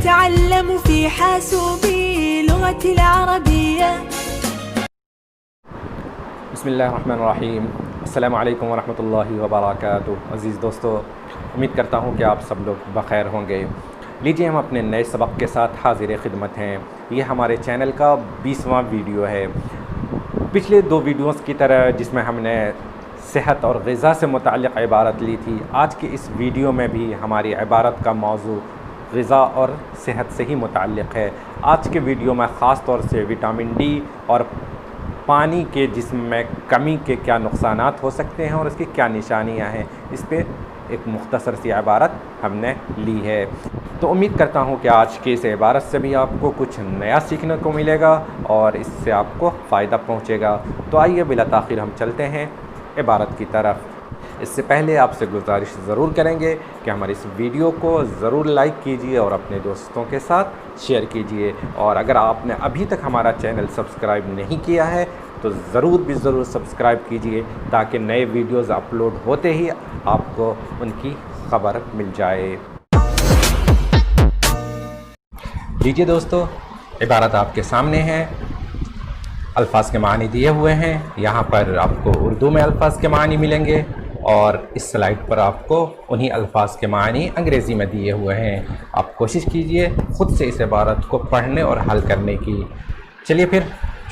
نتعلم في حاسوبي لغة العربية. بسم اللہ الرحمن الرحیم. السلام علیکم ورحمۃ اللہ وبرکاتہ. عزیز دوستو، امید کرتا ہوں کہ آپ سب لوگ بخیر ہوں گے. لیجیے، ہم اپنے نئے سبق کے ساتھ حاضر خدمت ہیں. یہ ہمارے چینل کا 20واں ویڈیو ہے. پچھلے 2 ویڈیوز کی طرح جس میں ہم نے صحت اور غذا سے متعلق عبارت لی تھی، آج کے اس ویڈیو میں بھی ہماری عبارت کا موضوع غذا اور صحت سے ہی متعلق ہے. آج کے ویڈیو میں خاص طور سے وٹامن ڈی اور پانی کے جسم میں کمی کے کیا نقصانات ہو سکتے ہیں اور اس کی کیا نشانیاں ہیں، اس پہ ایک مختصر سی عبارت ہم نے لی ہے. تو امید کرتا ہوں کہ آج کی اس عبارت سے بھی آپ کو کچھ نیا سیکھنے کو ملے گا اور اس سے آپ کو فائدہ پہنچے گا. تو آئیے بلا تاخیر ہم چلتے ہیں عبارت کی طرف. اس سے پہلے آپ سے گزارش ضرور کریں گے کہ ہماری اس ویڈیو کو ضرور لائک کیجئے اور اپنے دوستوں کے ساتھ شیئر کیجئے. اور اگر آپ نے ابھی تک ہمارا چینل سبسکرائب نہیں کیا ہے تو ضرور سبسکرائب کیجئے تاکہ نئے ویڈیوز اپلوڈ ہوتے ہی آپ کو ان کی خبر مل جائے. لیجیے دوستو، عبارت آپ کے سامنے ہے. الفاظ کے معنی دیے ہوئے ہیں. یہاں پر آپ کو اردو میں الفاظ کے معنی ملیں گے اور اس سلائڈ پر آپ کو انہی الفاظ کے معنی انگریزی میں دیے ہوئے ہیں. آپ کوشش کیجئے خود سے اس عبارت کو پڑھنے اور حل کرنے کی. چلیے پھر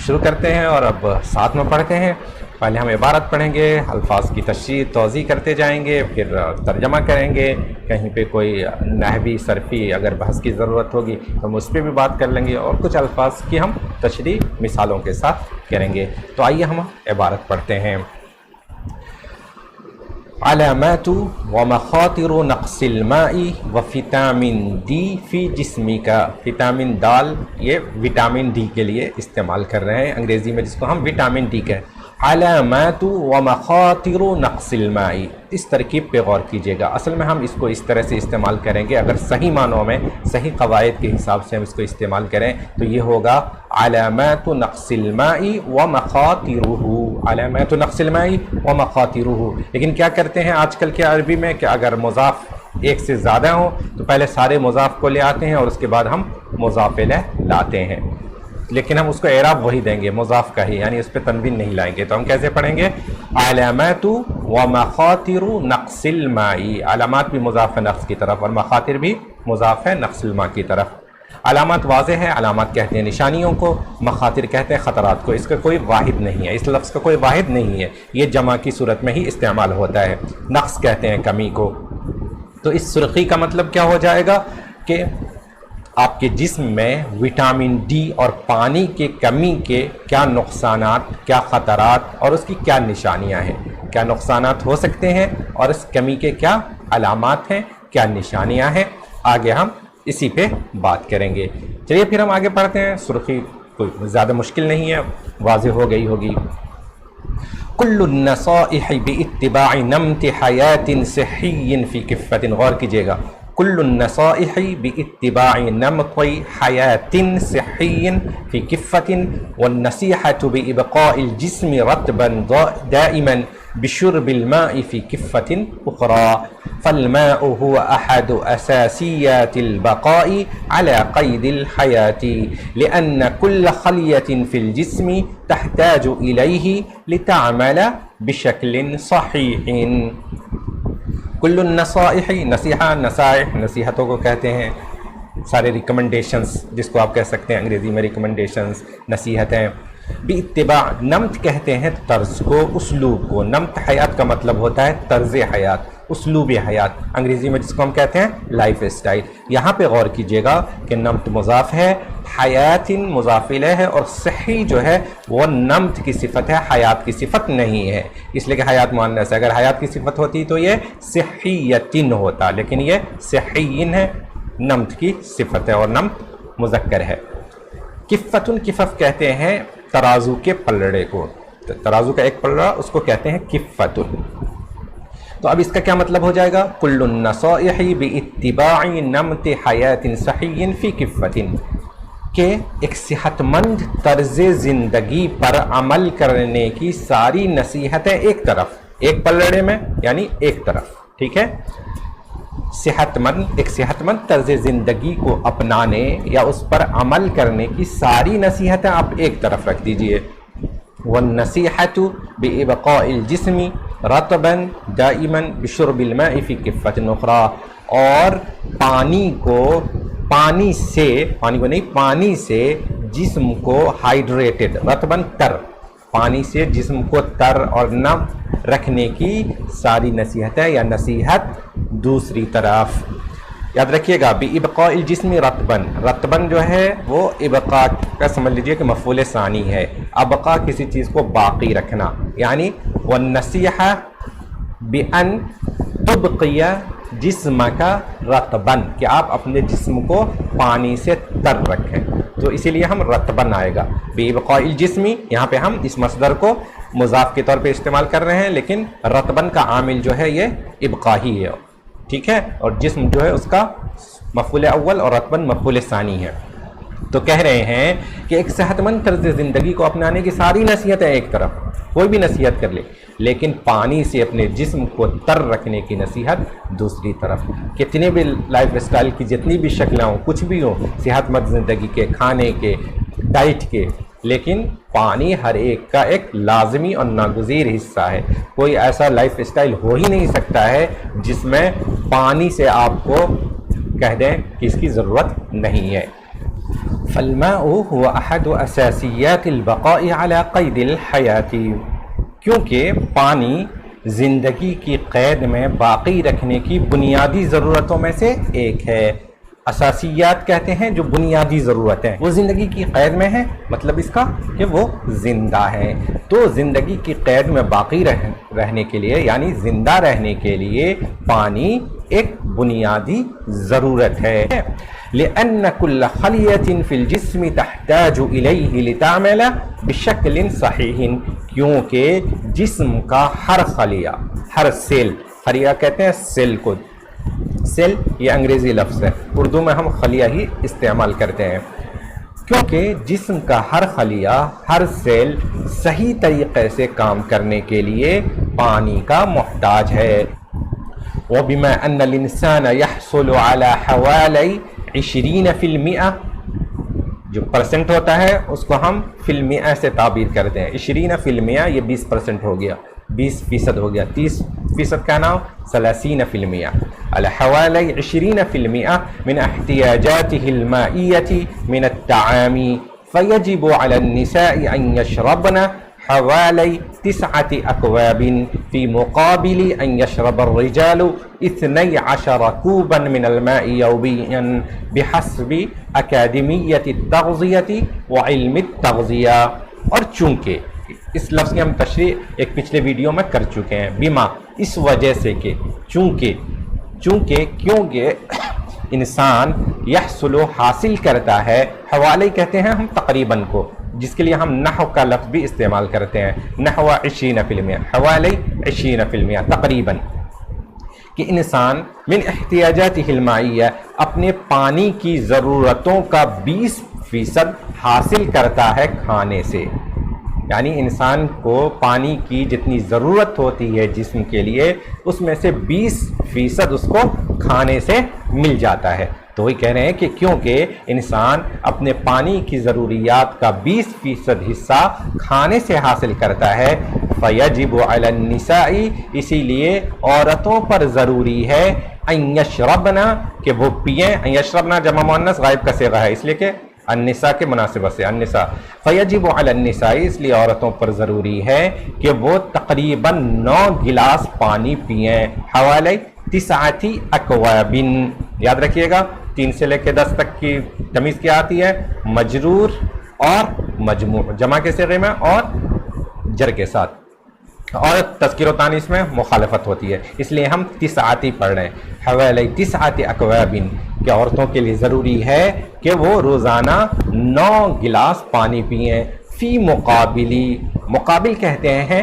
شروع کرتے ہیں اور اب ساتھ میں پڑھتے ہیں. پہلے ہم عبارت پڑھیں گے، الفاظ کی تشریح توضیح کرتے جائیں گے، پھر ترجمہ کریں گے. کہیں پہ کوئی نحوی صرفی اگر بحث کی ضرورت ہوگی تو ہم اس پہ بھی بات کر لیں گے اور کچھ الفاظ کی ہم تشریح مثالوں کے ساتھ کریں گے. تو آئیے ہم عبارت پڑھتے ہیں. علامات و مخاطر نقص الماء و وٹامن ڈی فی جسمک. وٹامن ڈال یہ وٹامن ڈی کے لیے استعمال کر رہے ہیں انگریزی میں، جس کو ہم وٹامن ڈی کہیں. علامات و مخاطر نقص الماء، اس ترکیب پہ غور کیجیے گا. اصل میں ہم اس کو اس طرح سے استعمال کریں گے، اگر صحیح معنوں میں صحیح قواعد کے حساب سے ہم اس کو استعمال کریں تو یہ ہوگا علامات نقص الماء و مخاطرہ. علامات نقص الماء و مخاطرہ. لیکن کیا کرتے ہیں آج کل کے عربی میں کہ اگر مضاف ایک سے زیادہ ہوں تو پہلے سارے مضاف کو لے آتے ہیں اور اس کے بعد ہم مضاف الیہ لاتے ہیں. لیکن ہم اس کو اعراب وہی دیں گے مضاف کا ہی، یعنی اس پہ تنوین نہیں لائیں گے. تو ہم کیسے پڑھیں گے؟ علامات و مخاطر نقص الماء. علامات بھی مضاف ہے نقص کی طرف اور مخاطر بھی مضاف ہے نقص الماء کی طرف. علامات واضح ہے، علامات کہتے ہیں نشانیوں کو، مخاطر کہتے ہیں خطرات کو. اس کا کوئی واحد نہیں ہے، اس لفظ کا کوئی واحد نہیں ہے، یہ جمع کی صورت میں ہی استعمال ہوتا ہے. نقص کہتے ہیں کمی کو. تو اس سرخی کا مطلب کیا ہو جائے گا کہ آپ کے جسم میں وٹامن ڈی اور پانی کے کمی کے کیا نقصانات، کیا خطرات اور اس کی کیا نشانیاں ہیں. کیا نقصانات ہو سکتے ہیں اور اس کمی کے کیا علامات ہیں، کیا نشانیاں ہیں. آگے ہم اسی پہ بات کریں گے. چلیے پھر ہم آگے پڑھتے ہیں. سرخی کوئی زیادہ مشکل نہیں ہے، واضح ہو گئی ہوگی. کل النصائح باتباع نمط حیات صحی فی کفۃ. غور کیجیے گا. کل النصائح باتباع نمط حیات صحی فی کفۃ والنصیحة بإبقاء الجسم رطبا دائما بشرب الماء في كفة أخرى. فالماء هو أحد أساسيات البقاء على قيد الحياة لأن كل خلية في الجسم تحتاج إليه لتعمل بشكل صحيح. كل النصائح، نصیحہ، نصائح نصیحتوں کو کہتے ہیں. سارے ریکمنڈیشنز جس کو آپ کہہ سکتے ہیں انگریزی میں ریکمنڈیشنز، نصیحتیں. باتباع، نمط کہتے ہیں طرز کو، اسلوب کو. نمط حیات کا مطلب ہوتا ہے طرز حیات، اسلوب حیات، انگریزی میں جس کو ہم کہتے ہیں لائف اسٹائل. یہاں پہ غور کیجیے گا کہ نمط مضاف ہے، حیات مضاف الیہ ہے اور صحی جو ہے وہ نمط کی صفت ہے، حیات کی صفت نہیں ہے. اس لیے کہ حیات مؤنث ہے. اگر حیات کی صفت ہوتی تو یہ صحیتن ہوتا، لیکن یہ صحیین ہے، نمط کی صفت ہے اور نمط مذکر ہے. کفتن، کفف کہتے ہیں ترازو کے پلڑے کو. ترازو کا ایک پلڑا اس کو کہتے ہیں کفتن. تو اب اس کا کیا مطلب ہو جائے گا؟ کل النصائح باتباع نمط حیات صحی فی کفۃ. کہ ایک صحت مند طرز زندگی پر عمل کرنے کی ساری نصیحتیں ایک طرف، ایک پلڑے میں یعنی ایک طرف. ٹھیک ہے. صحت مند ایک صحت مند طرز زندگی کو اپنانے یا اس پر عمل کرنے کی ساری نصیحتیں آپ ایک طرف رکھ دیجئے. وَالنَّصِيحَةُ بِإِبْقَاءِ الْجِسْمِ رَطْبًا دَائِمًا بِشُرْبِ الْمَاءِ فِي كِفَّةٍ أُخْرَى. اور پانی سے جسم کو ہائیڈریٹڈ رطباً تر، پانی سے جسم کو تر اور نم رکھنے کی ساری نصیحتیں یا نصیحت دوسری طرف. یاد رکھیے گا بِإِبْقَاءِ الْجِسْمِ رطباً جو ہے وہ ابقاء کا سمجھ لیجئے کہ مفعول ثانی ہے. ابقاء کسی چیز کو باقی رکھنا، یعنی وَالنَّصِيحَةُ بِأَنْ تُبْقِيَ جِسْمَكَ رَطْبًا، کہ آپ اپنے جسم کو پانی سے تر رکھیں. تو اسی لیے ہم رطباً آئے گا. بِإِبْقَاءِ الْجِسْمِ یہاں پہ ہم اس مصدر کو مضاف کے طور پہ استعمال کر رہے ہیں، لیکن رطباً کا عامل جو ہے یہ ابقاء ہی ہے، ٹھیک ہے. اور جسم جو ہے اس کا مفعول اول اور رطباً مفعول ثانی ہے. تو کہہ رہے ہیں کہ ایک صحت مند طرز زندگی کو اپنانے کی ساری نصیحتیں ایک طرف، کوئی بھی نصیحت کر لے، لیکن پانی سے اپنے جسم کو تر رکھنے کی نصیحت دوسری طرف. کتنے بھی لائف اسٹائل کی جتنی بھی شکلیں ہوں، کچھ بھی ہوں، صحت مند زندگی کے، کھانے کے، ڈائٹ کے، لیکن پانی ہر ایک کا ایک لازمی اور ناگزیر حصہ ہے. کوئی ایسا لائف اسٹائل ہو ہی نہیں سکتا ہے جس میں پانی سے آپ کو کہہ دیں کہ اس کی ضرورت نہیں ہے. فالماء هو احد اساسیات البقاء على قید الحیات، کیونکہ پانی زندگی کی قید میں باقی رکھنے کی بنیادی ضرورتوں میں سے ایک ہے. اساسیات کہتے ہیں جو بنیادی ضرورتیں، وہ زندگی کی قید میں ہیں، مطلب اس کا کہ وہ زندہ ہے. تو زندگی کی قید میں باقی رہنے کے لیے، یعنی زندہ رہنے کے لیے پانی ایک بنیادی ضرورت ہے. لأن كل خلیة فی الجسم تحتاج الیہ لتعمل بشکل صحیح، کیونکہ جسم کا ہر خلیہ، ہر سیل، خلیہ کہتے ہیں سیل کو، سیل یہ انگریزی لفظ ہے، اردو میں ہم خلیہ ہی استعمال کرتے ہیں. کیونکہ جسم کا ہر خلیہ، ہر سیل صحیح طریقے سے کام کرنے کے لیے پانی کا محتاج ہے. وبما ان الانسان يحصل على حوالي 20%، جو پرسنٹ ہوتا ہے اس کو ہم فی المئہ سے تعبیر کرتے ہیں. 20% یہ 20% ہو گیا، 20% ہو گیا. 30% کا نام 30%. على حوالي 20% من احتياجاته المائية من الطعام، فيجب على النساء أن يشربن حوالي 9 أكواب في مقابل أن يشرب الرجال 12 كوبا من الماء يوميا بحسب أكاديمية التغذية وعلم التغذية. اور چونکہ اس لفظ کی ہم تشریح ایک پچھلے ویڈیو میں کر چکے ہیں، بیما اس وجہ سے کہ کیونکہ انسان یحصل حاصل کرتا ہے، حوالے کہتے ہیں ہم تقریباً کو، جس کے لیے ہم نحو کا لفظ بھی استعمال کرتے ہیں. نحو 20%، حوالے 20%، تقریباً، کہ انسان من احتیاجات المائیہ اپنے پانی کی ضرورتوں کا 20% حاصل کرتا ہے کھانے سے. یعنی انسان کو پانی کی جتنی ضرورت ہوتی ہے جسم کے لیے، اس میں سے 20% اس کو کھانے سے مل جاتا ہے. تو وہی کہہ رہے ہیں کہ کیونکہ انسان اپنے پانی کی ضروریات کا 20% حصہ کھانے سے حاصل کرتا ہے، فَيَجِبُ عَلَى النِّسَاءِ اسی لیے عورتوں پر ضروری ہے ان یشربنا کہ وہ پئیں. ان یشربنا جمع مؤنث غائب کا صیغہ ہے، اس لیے کہ النساء کے مناسبت سے النساء، فَيَجِبُ عَلَى النِّسَاءِ اس لیے عورتوں پر ضروری ہے کہ وہ تقریباً 9 گلاس پانی پئیں. حوالے 9 اکواب، یاد رکھیے گا 3 سے لے کے 10 تک کی تمیز کیا آتی ہے؟ مجرور اور مجموع، جمع کے صیغے میں اور جر کے ساتھ، اور تذکیر و تانیث میں مخالفت ہوتی ہے، اس لیے ہم 9 پڑھ رہے ہیں. حوالے 9 اکواب کہ عورتوں کے لیے ضروری ہے کہ وہ روزانہ 9 گلاس پانی پئیں. فی مقابل کہتے ہیں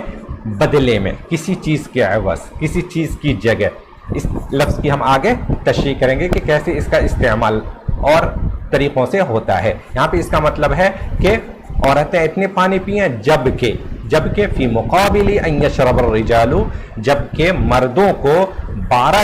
بدلے میں، کسی چیز کے عوض، کسی چیز کی جگہ. اس لفظ کی ہم آگے تشریح کریں گے کہ کیسے اس کا استعمال اور طریقوں سے ہوتا ہے. یہاں پہ اس کا مطلب ہے کہ عورتیں اتنے پانی پئیں جبکہ فی مقابل ان یشرب الرجال، جبکہ مردوں کو 12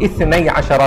12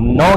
9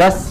10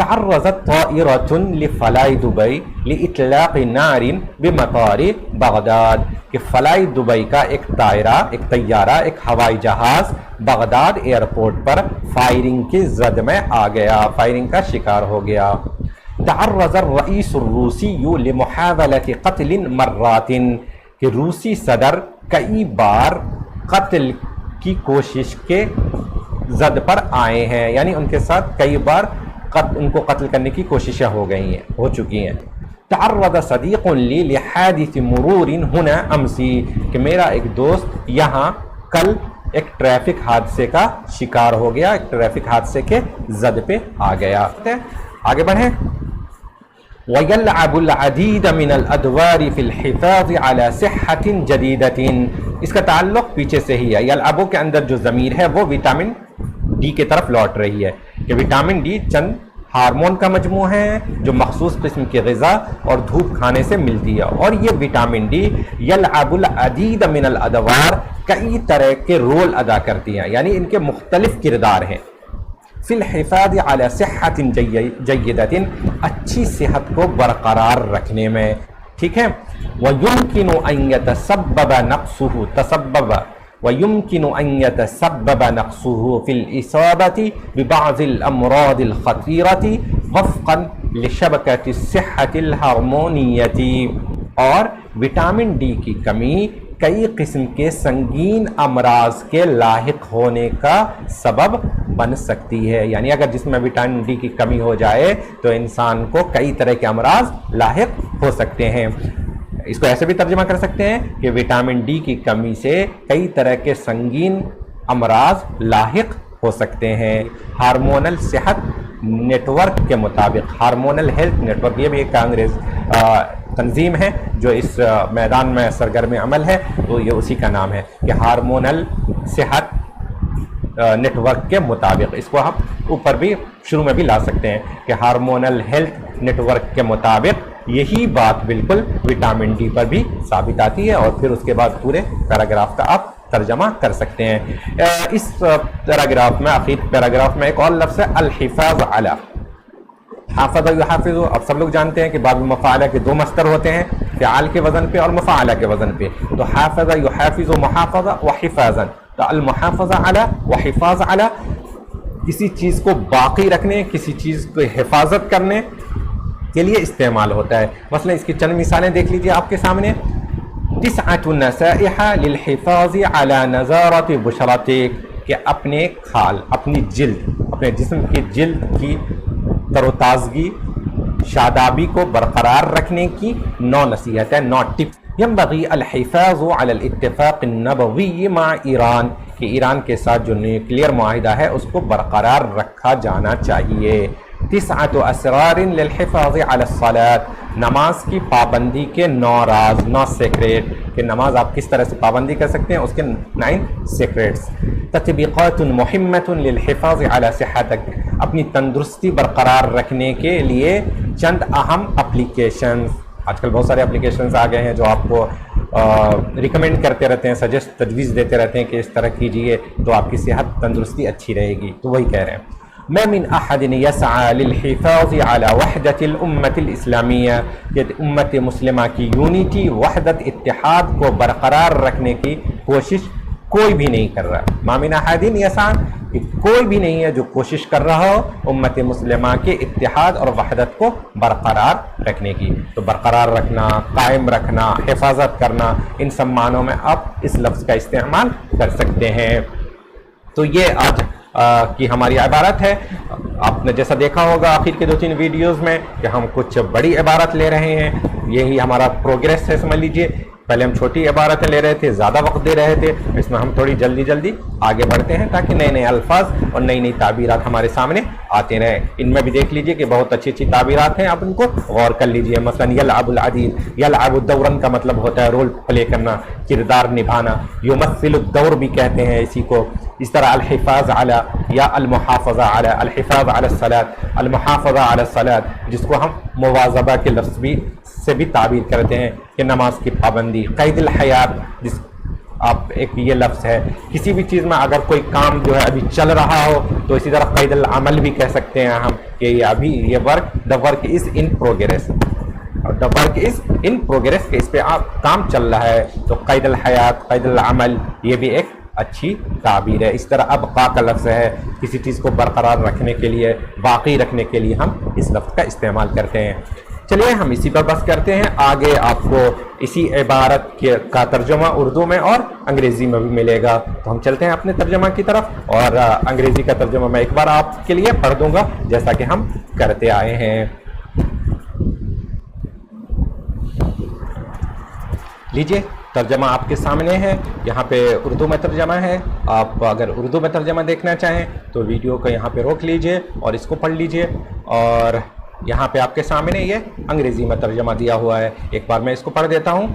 تعرضت طائرة لفلائی دبئی لإطلاق نار بمطار بغداد کہ فلائی دبئی کا ایک طیارہ ایک ہوائی جہاز بغداد ایئرپورٹ پر فائرنگ کی زد میں آ گیا، فائرنگ کا شکار ہو گیا۔ تعرض الرئیس الروسی لمحاولة قتل مرات کہ روسی صدر کئی بار قتل کی کوشش کے زد پر آئے ہیں، یعنی ان کے ساتھ کئی بار ان کو قتل کرنے کی کوششیں ہو چکی ہیں۔ تعرض صدیق لی لحادث مرور ہنا امسی کہ میرا ایک دوست یہاں کل ایک ٹریفک حادثے کا شکار ہو گیا، ایک ٹریفک حادثے کے زد پہ آ گیا۔ آگے بڑھیں۔ وَيَلْعَبُ الْعَدِيدَ مِنَ الْأَدْوَارِ فِي الْحِفَاظِ عَلَى صِحَّةٍ جَدِيدَةٍ، اس کا تعلق پیچھے سے ہی ہے۔ یلعبو کے اندر جو ضمیر ہے وہ وٹامن ڈی کی طرف لوٹ رہی ہے کہ وٹامن ڈی چند ہارمون کا مجموعہ ہے جو مخصوص قسم کی غذا اور دھوپ کھانے سے ملتی ہے، اور یہ وٹامن ڈی یلعب العدید من الادوار کئی طرح کے رول ادا کرتی ہیں، یعنی ان کے مختلف کردار ہیں۔ فی الحفاظ علی صحت جیدۃ، اچھی صحت کو برقرار رکھنے میں، ٹھیک ہے۔ وَيُمْكِنُ أَن يَتَسَبَّبَ نَقْصُهُ وَيُمْكِنُ أَن يَتَسَبَّبَ نَقْصُهُ فِي الْإِصَابَةِ بِبَعْضِ الْأَمْرَاضِ الْخَطِيرَةِ وفقاً لِشَبَكَةِ الصِّحَّةِ الْهَرْمُونِيَّةِ، اور وٹامن ڈی کی کمی کئی قسم کے سنگین امراض کے لاحق ہونے کا سبب بن سکتی ہے، یعنی اگر جسم میں وٹامن ڈی کی کمی ہو جائے تو انسان کو کئی طرح کے امراض لاحق ہو سکتے ہیں۔ اس کو ایسے بھی ترجمہ کر سکتے ہیں کہ وٹامن ڈی کی کمی سے کئی طرح کے سنگین امراض لاحق ہو سکتے ہیں۔ ہارمونل صحت نیٹ ورک کے مطابق، ہارمونل ہیلتھ نیٹ ورک، یہ بھی ایک انگریز تنظیم ہے جو اس میدان میں سرگرم عمل ہے، تو یہ اسی کا نام ہے کہ ہارمونل صحت نیٹ ورک کے مطابق۔ اس کو ہم اوپر بھی شروع میں بھی لا سکتے ہیں کہ ہارمونل ہیلتھ نیٹ ورک کے مطابق یہی بات بالکل وٹامن ڈی پر بھی ثابت آتی ہے، اور پھر اس کے بعد پورے پیراگراف کا آپ ترجمہ کر سکتے ہیں۔ اس پیراگراف میں، آخر پیراگراف میں ایک اور لفظ ہے الحفاظ علی۔ حافظ یحافظ، اب سب لوگ جانتے ہیں کہ باب مفعلہ کے دو مصدر ہوتے ہیں، فعال کے وزن پہ اور مفعلہ کے وزن پہ، تو حافظ یحافظ محافظہ و حفاظا، تو المحافظہ علی و حفاظ علی کسی چیز کو باقی رکھنے، کسی چیز کو حفاظت کرنے کے لیے استعمال ہوتا ہے۔ مثلا اس کی چند مثالیں دیکھ لیجیے آپ کے سامنے۔ 9 نصائح للحفاظ علی نضارۃ بشرتک، کہ اپنے کھال، اپنی جلد، اپنے جسم کی جلد کی تر و تازگی، شادابی کو برقرار رکھنے کی 9 نصیحتیں، 9 ٹپس۔ ينبغي الحفاظ على الاتفاق النبوي مع ایران، کہ ایران کے ساتھ جو نیوکلیئر معاہدہ ہے اس کو برقرار رکھا جانا چاہیے۔ 9 اسرار للحفاظ على الصلاة، نماز کی پابندی کے 9 راز، 9 سیکریٹ، کہ نماز آپ کس طرح سے پابندی کر سکتے ہیں، اس کے 9 سیکریٹس۔ تطبیقات مهمة للحفاظ على صحتک، اپنی تندرستی برقرار رکھنے کے لیے چند اہم اپلیکیشنز، آج کل بہت سارے اپلیکیشنز آ گئے ہیں جو آپ کو ریکمینڈ کرتے رہتے ہیں، سجیسٹ تجویز دیتے رہتے ہیں کہ اس طرح کیجئے تو آپ کی صحت تندرستی اچھی رہے گی، تو وہی کہہ رہے ہیں۔ ما من احد يسعى للحفاظ على وحدة الامة الاسلامیہ، کہ امت مسلمہ کی یونٹی، وحدت، اتحاد کو برقرار رکھنے کی کوشش کوئی بھی نہیں کر رہا۔ ما من احد يسعى، کہ کوئی بھی نہیں ہے جو کوشش کر رہا ہو امت مسلمہ کے اتحاد اور وحدت کو برقرار رکھنے کی، تو برقرار رکھنا، قائم رکھنا، حفاظت کرنا، ان سب معنوں میں آپ اس لفظ کا استعمال کر سکتے ہیں۔ تو یہ آج کی ہماری عبارت ہے۔ آپ نے جیسا دیکھا ہوگا آخر کے 2-3 ویڈیوز میں کہ ہم کچھ بڑی عبارت لے رہے ہیں، یہی ہمارا پروگریس ہے، سمجھ لیجئے۔ پہلے ہم چھوٹی عبارتیں لے رہے تھے، زیادہ وقت دے رہے تھے، اس میں ہم تھوڑی جلدی آگے بڑھتے ہیں تاکہ نئے الفاظ اور نئی تعبیرات ہمارے سامنے آتے رہیں۔ ان میں بھی دیکھ لیجئے کہ بہت اچھی تعبیرات ہیں، آپ ان کو غور کر لیجئے۔ مثلا یلعب العدید، یلعب الدورن کا مطلب ہوتا ہے رول پلے کرنا، کردار نبھانا، یمثل الدور بھی کہتے ہیں اسی کو۔ اس طرح الحفاظ علی یا المحافظہ علی، الحفاظ علی الصلاۃ، المحافظہ علی الصلاۃ، جس کو ہم مواظبہ کے لفظ بھی سے بھی تعبیر کرتے ہیں کہ نماز کی پابندی۔ قید الحیات، اب ایک یہ لفظ ہے. کسی بھی چیز میں اگر کوئی کام جو ہے ابھی چل رہا ہو تو اسی طرح قید العمل بھی کہہ سکتے ہیں ہم کہ یہ ابھی یہ work the work is in progress. The work is in progress کہ اس پہ آپ کام چل رہا ہے تو قید الحیات قید العمل یہ بھی ایک اچھی تعبیر ہے. اس طرح ابقاء کا لفظ ہے کسی چیز کو برقرار رکھنے کے لیے باقی رکھنے کے لیے ہم اس لفظ کا استعمال کرتے ہیں. چلیے ہم اسی پر بس کرتے ہیں. آگے آپ کو اسی عبارت کا ترجمہ اردو میں اور انگریزی میں بھی ملے گا. تو ہم چلتے ہیں اپنے ترجمہ کی طرف اور انگریزی کا ترجمہ میں ایک بار آپ کے لیے پڑھ دوں گا جیسا کہ ہم کرتے آئے ہیں. لیجئے ترجمہ آپ کے سامنے ہے. یہاں پہ اردو میں ترجمہ ہے. آپ اگر اردو میں ترجمہ دیکھنا چاہیں تو ویڈیو کو یہاں پہ روک لیجئے اور اس کو پڑھ لیجئے. اور یہاں پہ آپ کے سامنے یہ انگریزی میں ترجمہ دیا ہوا ہے. ایک بار میں اس کو پڑھ دیتا ہوں.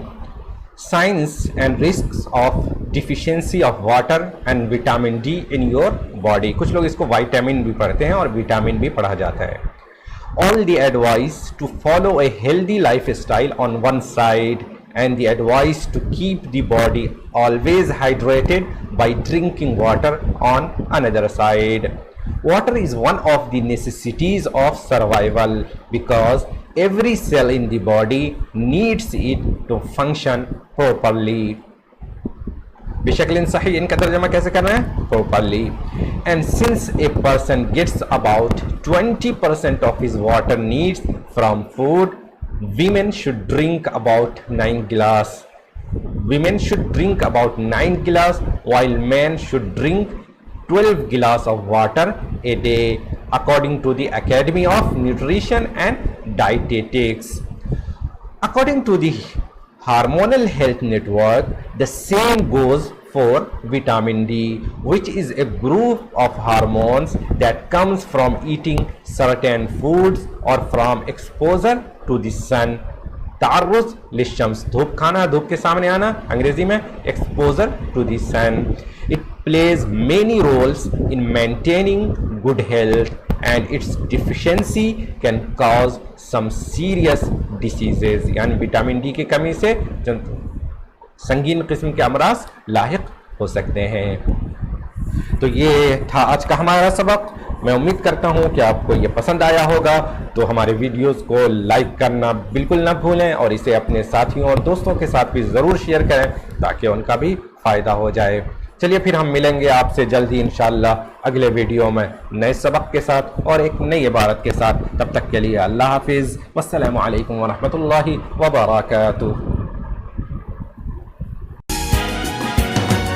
Science and risks of deficiency of water and vitamin D in your body. کچھ لوگ اس کو وائٹامن بھی پڑھتے ہیں اور وٹامن بھی پڑھا جاتا ہے. All the advice to follow a healthy lifestyle on one side and the advice to keep the body always hydrated by drinking water on another side. Water is one of the necessities of survival because every cell in the body needs it to function properly. بشکل صحیح ان کا ترجمہ کیسے کرنا ہے؟ properly. And since a person gets about 20% of his water needs from food, women should drink about 9 glass. Women should drink about 9 glass while men should drink 12 glass of water a day according to the Academy of Nutrition and Dietetics. According to the Hormonal Health Network, the same goes for vitamin D, which is a group of hormones that comes from eating certain foods or from exposure to the sun. تعرض للشمس دھوپ کھانا دھوپ کے سامنے آنا انگریزی میں exposure to the sun. It plays many roles in maintaining good health and its deficiency can cause some serious diseases. یعنی vitamin D کی کمی سے سنگین قسم کے امراض لاحق ہو سکتے ہیں. تو یہ تھا آج کا ہمارا سبق. میں امید کرتا ہوں کہ آپ کو یہ پسند آیا ہوگا. تو ہمارے ویڈیوز کو لائک کرنا بالکل نہ بھولیں اور اسے اپنے ساتھیوں اور دوستوں کے ساتھ بھی ضرور شیئر کریں تاکہ ان کا بھی فائدہ ہو جائے. چلیے پھر ہم ملیں گے آپ سے جلد ہی انشاءاللہ اگلے ویڈیو میں نئے سبق کے ساتھ اور ایک نئی عبارت کے ساتھ. تب تک کے لیے اللہ حافظ. والسلام علیکم ورحمۃ اللہ وبرکاتہ.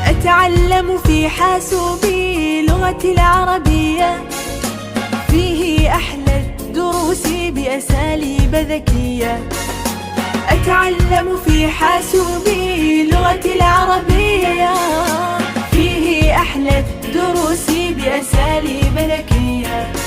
أتعلم في حاسوبي لغتي العربية فيه أحلى الدروس بأساليب ذكية. أتعلم في حاسوبي لغتي العربية فيه أحلى الدروس بأساليب ذكية.